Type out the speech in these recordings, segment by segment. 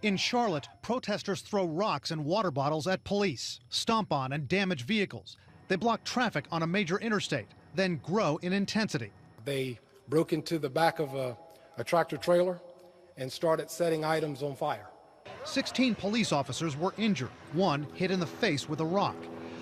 In Charlotte, protesters throw rocks and water bottles at police, stomp on and damage vehicles. They block traffic on a major interstate, then grow in intensity. They broke into the back of a tractor trailer and started setting items on fire. 16 police officers were injured, one hit in the face with a rock.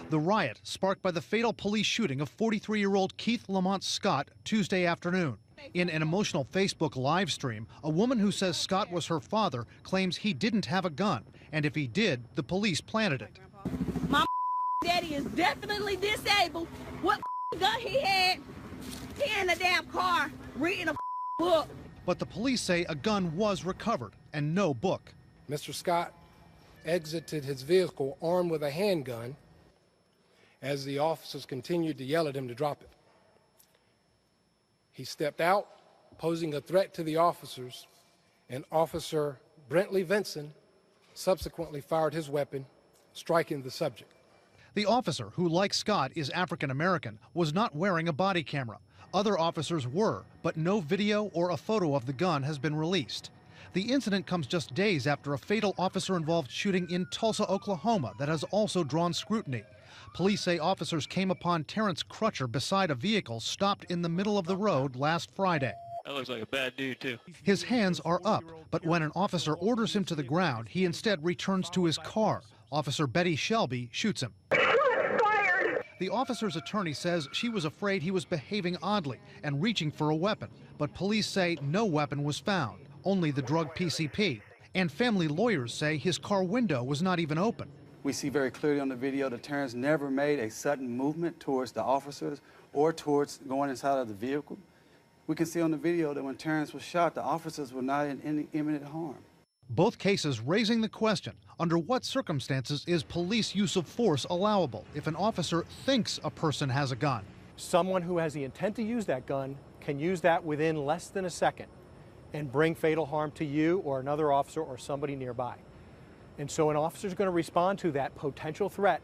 The riot sparked by the fatal police shooting of 43-year-old Keith Lamont Scott Tuesday afternoon. In an emotional Facebook live stream, a woman who says Scott was her father claims he didn't have a gun, and if he did, the police planted it. My daddy is definitely disabled. What gun he had? He in a damn car reading a book. But the police say a gun was recovered and no book. Mr. Scott exited his vehicle armed with a handgun as the officers continued to yell at him to drop it. He stepped out, posing a threat to the officers, and Officer Brentley Vinson subsequently fired his weapon, striking the subject. The officer, who like Scott is African American, was not wearing a body camera. Other officers were, but no video or a photo of the gun has been released. The incident comes just days after a fatal officer-involved shooting in Tulsa, Oklahoma that has also drawn scrutiny. Police say officers came upon Terrence Crutcher beside a vehicle stopped in the middle of the road last Friday. That looks like a bad dude, too. His hands are up, but when an officer orders him to the ground, he instead returns to his car. Officer Betty Shelby shoots him. The officer's attorney says she was afraid he was behaving oddly and reaching for a weapon, but police say no weapon was found, only the drug PCP. And family lawyers say his car window was not even open. We see very clearly on the video that Terrence never made a sudden movement towards the officers or towards going inside of the vehicle. We can see on the video that when Terrence was shot, the officers were not in any imminent harm. Both cases raising the question, under what circumstances is police use of force allowable if an officer thinks a person has a gun? Someone who has the intent to use that gun can use that within less than a second and bring fatal harm to you or another officer or somebody nearby. And so an officer is going to respond to that potential threat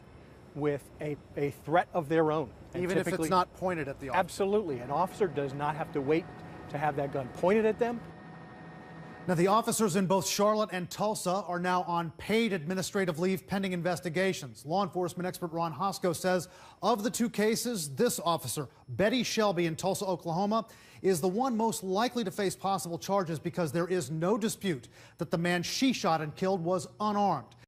with a threat of their own. And even if it's not pointed at the officer? Absolutely. An officer does not have to wait to have that gun pointed at them. Now, the officers in both Charlotte and Tulsa are now on paid administrative leave pending investigations. Law enforcement expert Ron Hosko says of the two cases, this officer, Betty Shelby in Tulsa, Oklahoma, is the one most likely to face possible charges because there is no dispute that the man she shot and killed was unarmed.